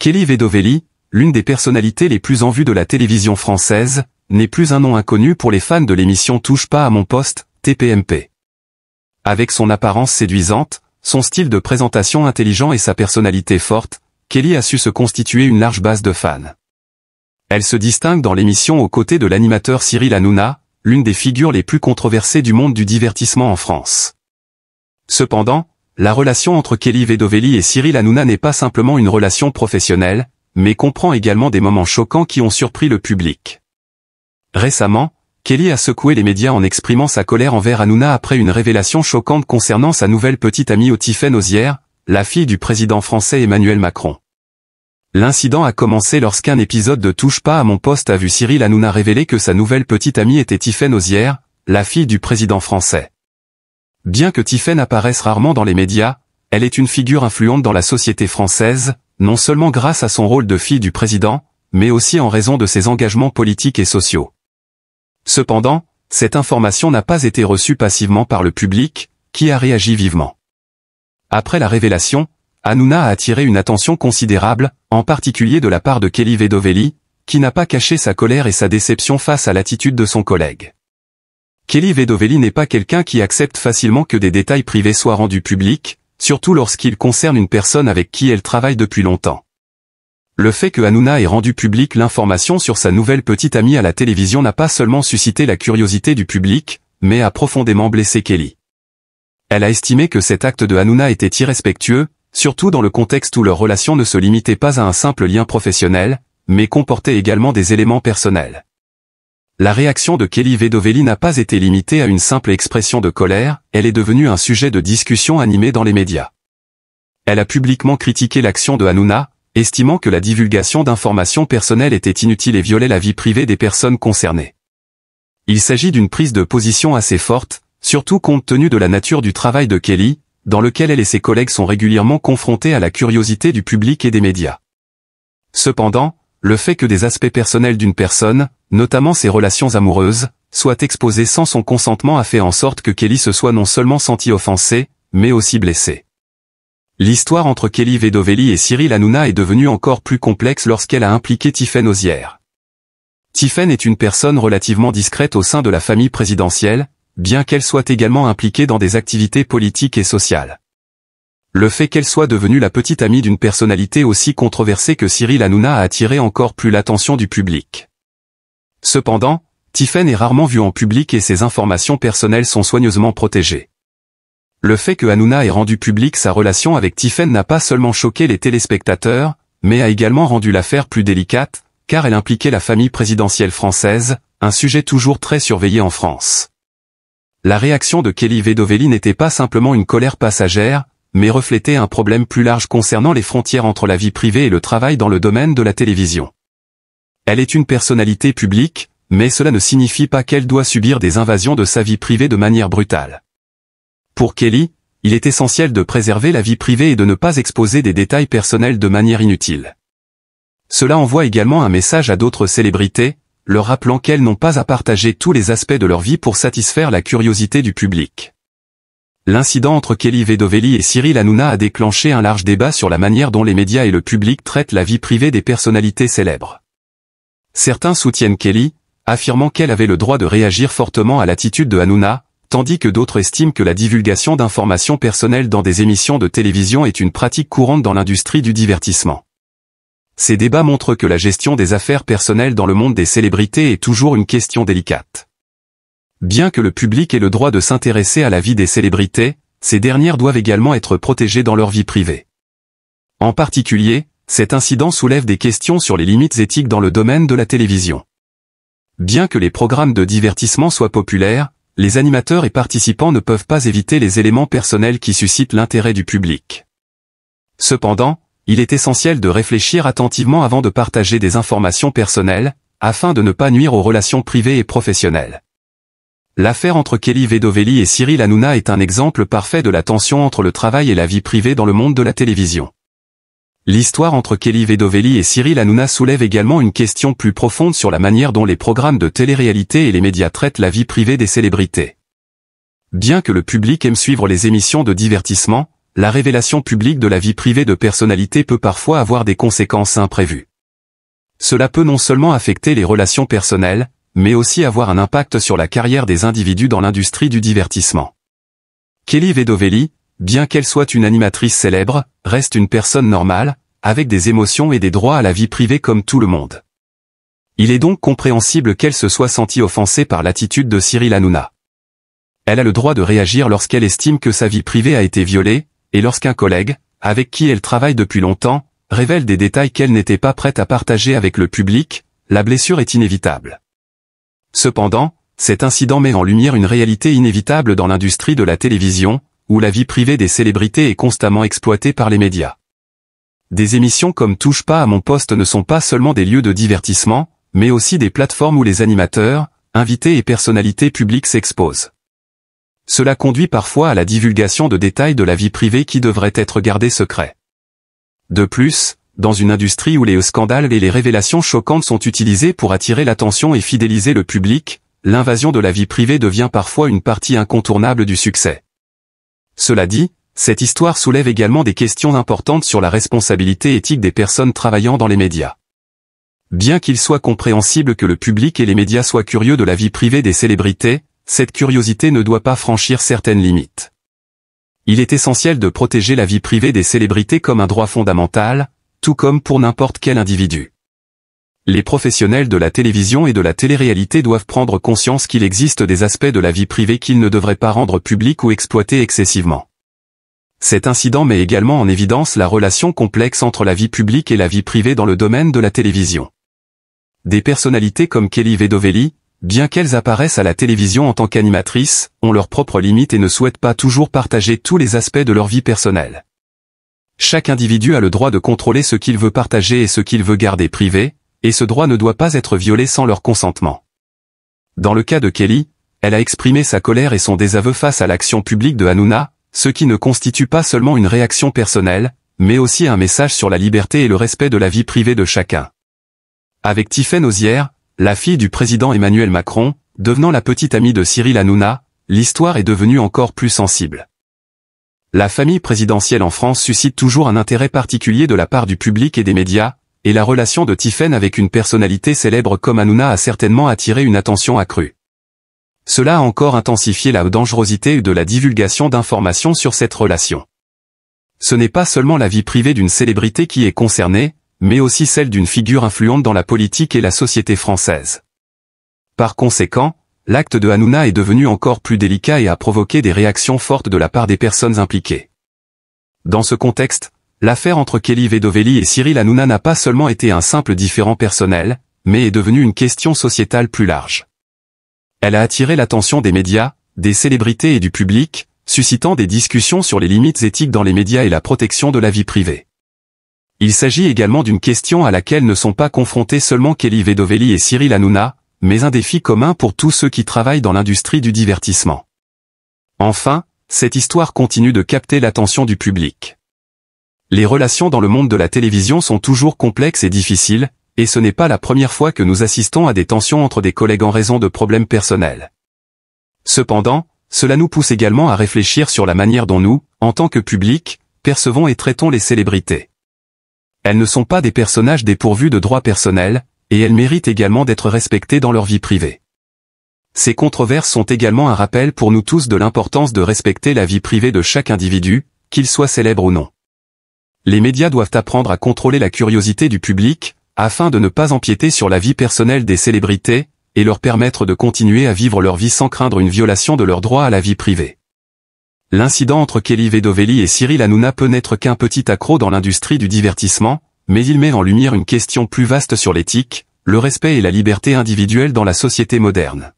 Kelly Vedovelli, l'une des personnalités les plus en vue de la télévision française, n'est plus un nom inconnu pour les fans de l'émission Touche pas à mon poste, TPMP. Avec son apparence séduisante, son style de présentation intelligent et sa personnalité forte, Kelly a su se constituer une large base de fans. Elle se distingue dans l'émission aux côtés de l'animateur Cyril Hanouna, l'une des figures les plus controversées du monde du divertissement en France. Cependant, la relation entre Kelly Vedovelli et Cyril Hanouna n'est pas simplement une relation professionnelle, mais comprend également des moments choquants qui ont surpris le public. Récemment, Kelly a secoué les médias en exprimant sa colère envers Hanouna après une révélation choquante concernant sa nouvelle petite amie Tiffaine Ozière, la fille du président français Emmanuel Macron. L'incident a commencé lorsqu'un épisode de Touche pas à mon poste a vu Cyril Hanouna révéler que sa nouvelle petite amie était Tiffaine Ozière, la fille du président français. Bien que Tiffaine apparaisse rarement dans les médias, elle est une figure influente dans la société française, non seulement grâce à son rôle de fille du président, mais aussi en raison de ses engagements politiques et sociaux. Cependant, cette information n'a pas été reçue passivement par le public, qui a réagi vivement. Après la révélation, Hanouna a attiré une attention considérable, en particulier de la part de Kelly Vedovelli, qui n'a pas caché sa colère et sa déception face à l'attitude de son collègue. Kelly Vedovelli n'est pas quelqu'un qui accepte facilement que des détails privés soient rendus publics, surtout lorsqu'ils concernent une personne avec qui elle travaille depuis longtemps. Le fait que Hanouna ait rendu publique l'information sur sa nouvelle petite amie à la télévision n'a pas seulement suscité la curiosité du public, mais a profondément blessé Kelly. Elle a estimé que cet acte de Hanouna était irrespectueux, surtout dans le contexte où leur relation ne se limitait pas à un simple lien professionnel, mais comportait également des éléments personnels. La réaction de Kelly Vedovelli n'a pas été limitée à une simple expression de colère, elle est devenue un sujet de discussion animé dans les médias. Elle a publiquement critiqué l'action de Hanouna, estimant que la divulgation d'informations personnelles était inutile et violait la vie privée des personnes concernées. Il s'agit d'une prise de position assez forte, surtout compte tenu de la nature du travail de Kelly, dans lequel elle et ses collègues sont régulièrement confrontés à la curiosité du public et des médias. Cependant, le fait que des aspects personnels d'une personne, notamment ses relations amoureuses, soient exposés sans son consentement a fait en sorte que Kelly se soit non seulement sentie offensée, mais aussi blessée. L'histoire entre Kelly Vedovelli et Cyril Hanouna est devenue encore plus complexe lorsqu'elle a impliqué Tiffaine Ozière. Tiffaine est une personne relativement discrète au sein de la famille présidentielle, bien qu'elle soit également impliquée dans des activités politiques et sociales. Le fait qu'elle soit devenue la petite amie d'une personnalité aussi controversée que Cyril Hanouna a attiré encore plus l'attention du public. Cependant, Tiffaine est rarement vue en public et ses informations personnelles sont soigneusement protégées. Le fait que Hanouna ait rendu publique sa relation avec Tiffaine n'a pas seulement choqué les téléspectateurs, mais a également rendu l'affaire plus délicate, car elle impliquait la famille présidentielle française, un sujet toujours très surveillé en France. La réaction de Kelly Vedovelli n'était pas simplement une colère passagère, mais reflétait un problème plus large concernant les frontières entre la vie privée et le travail dans le domaine de la télévision. Elle est une personnalité publique, mais cela ne signifie pas qu'elle doit subir des invasions de sa vie privée de manière brutale. Pour Kelly, il est essentiel de préserver la vie privée et de ne pas exposer des détails personnels de manière inutile. Cela envoie également un message à d'autres célébrités, leur rappelant qu'elles n'ont pas à partager tous les aspects de leur vie pour satisfaire la curiosité du public. L'incident entre Kelly Vedovelli et Cyril Hanouna a déclenché un large débat sur la manière dont les médias et le public traitent la vie privée des personnalités célèbres. Certains soutiennent Kelly, affirmant qu'elle avait le droit de réagir fortement à l'attitude de Hanouna, tandis que d'autres estiment que la divulgation d'informations personnelles dans des émissions de télévision est une pratique courante dans l'industrie du divertissement. Ces débats montrent que la gestion des affaires personnelles dans le monde des célébrités est toujours une question délicate. Bien que le public ait le droit de s'intéresser à la vie des célébrités, ces dernières doivent également être protégées dans leur vie privée. En particulier, cet incident soulève des questions sur les limites éthiques dans le domaine de la télévision. Bien que les programmes de divertissement soient populaires, les animateurs et participants ne peuvent pas éviter les éléments personnels qui suscitent l'intérêt du public. Cependant, il est essentiel de réfléchir attentivement avant de partager des informations personnelles, afin de ne pas nuire aux relations privées et professionnelles. L'affaire entre Kelly Vedovelli et Cyril Hanouna est un exemple parfait de la tension entre le travail et la vie privée dans le monde de la télévision. L'histoire entre Kelly Vedovelli et Cyril Hanouna soulève également une question plus profonde sur la manière dont les programmes de télé-réalité et les médias traitent la vie privée des célébrités. Bien que le public aime suivre les émissions de divertissement, la révélation publique de la vie privée de personnalités peut parfois avoir des conséquences imprévues. Cela peut non seulement affecter les relations personnelles, mais aussi avoir un impact sur la carrière des individus dans l'industrie du divertissement. Kelly Vedovelli, bien qu'elle soit une animatrice célèbre, reste une personne normale, avec des émotions et des droits à la vie privée comme tout le monde. Il est donc compréhensible qu'elle se soit sentie offensée par l'attitude de Cyril Hanouna. Elle a le droit de réagir lorsqu'elle estime que sa vie privée a été violée, et lorsqu'un collègue, avec qui elle travaille depuis longtemps, révèle des détails qu'elle n'était pas prête à partager avec le public, la blessure est inévitable. Cependant, cet incident met en lumière une réalité inévitable dans l'industrie de la télévision, où la vie privée des célébrités est constamment exploitée par les médias. Des émissions comme Touche pas à mon poste ne sont pas seulement des lieux de divertissement, mais aussi des plateformes où les animateurs, invités et personnalités publiques s'exposent. Cela conduit parfois à la divulgation de détails de la vie privée qui devraient être gardés secrets. De plus, dans une industrie où les scandales et les révélations choquantes sont utilisés pour attirer l'attention et fidéliser le public, l'invasion de la vie privée devient parfois une partie incontournable du succès. Cela dit, cette histoire soulève également des questions importantes sur la responsabilité éthique des personnes travaillant dans les médias. Bien qu'il soit compréhensible que le public et les médias soient curieux de la vie privée des célébrités, cette curiosité ne doit pas franchir certaines limites. Il est essentiel de protéger la vie privée des célébrités comme un droit fondamental, tout comme pour n'importe quel individu. Les professionnels de la télévision et de la télé-réalité doivent prendre conscience qu'il existe des aspects de la vie privée qu'ils ne devraient pas rendre publics ou exploiter excessivement. Cet incident met également en évidence la relation complexe entre la vie publique et la vie privée dans le domaine de la télévision. Des personnalités comme Kelly Vedovelli, bien qu'elles apparaissent à la télévision en tant qu'animatrices, ont leurs propres limites et ne souhaitent pas toujours partager tous les aspects de leur vie personnelle. Chaque individu a le droit de contrôler ce qu'il veut partager et ce qu'il veut garder privé, et ce droit ne doit pas être violé sans leur consentement. Dans le cas de Kelly, elle a exprimé sa colère et son désaveu face à l'action publique de Hanouna, ce qui ne constitue pas seulement une réaction personnelle, mais aussi un message sur la liberté et le respect de la vie privée de chacun. Avec Tiffaine Ozière, la fille du président Emmanuel Macron, devenant la petite amie de Cyril Hanouna, l'histoire est devenue encore plus sensible. La famille présidentielle en France suscite toujours un intérêt particulier de la part du public et des médias, et la relation de Tiffaine avec une personnalité célèbre comme Hanouna a certainement attiré une attention accrue. Cela a encore intensifié la dangerosité de la divulgation d'informations sur cette relation. Ce n'est pas seulement la vie privée d'une célébrité qui est concernée, mais aussi celle d'une figure influente dans la politique et la société française. Par conséquent, l'acte de Hanouna est devenu encore plus délicat et a provoqué des réactions fortes de la part des personnes impliquées. Dans ce contexte, l'affaire entre Kelly Vedovelli et Cyril Hanouna n'a pas seulement été un simple différend personnel, mais est devenue une question sociétale plus large. Elle a attiré l'attention des médias, des célébrités et du public, suscitant des discussions sur les limites éthiques dans les médias et la protection de la vie privée. Il s'agit également d'une question à laquelle ne sont pas confrontés seulement Kelly Vedovelli et Cyril Hanouna, mais un défi commun pour tous ceux qui travaillent dans l'industrie du divertissement. Enfin, cette histoire continue de capter l'attention du public. Les relations dans le monde de la télévision sont toujours complexes et difficiles, et ce n'est pas la première fois que nous assistons à des tensions entre des collègues en raison de problèmes personnels. Cependant, cela nous pousse également à réfléchir sur la manière dont nous, en tant que public, percevons et traitons les célébrités. Elles ne sont pas des personnages dépourvus de droits personnels, et elles méritent également d'être respectées dans leur vie privée. Ces controverses sont également un rappel pour nous tous de l'importance de respecter la vie privée de chaque individu, qu'il soit célèbre ou non. Les médias doivent apprendre à contrôler la curiosité du public, afin de ne pas empiéter sur la vie personnelle des célébrités, et leur permettre de continuer à vivre leur vie sans craindre une violation de leur droit à la vie privée. L'incident entre Kelly Vedovelli et Cyril Hanouna peut n'être qu'un petit accroc dans l'industrie du divertissement, mais il met en lumière une question plus vaste sur l'éthique, le respect et la liberté individuelle dans la société moderne.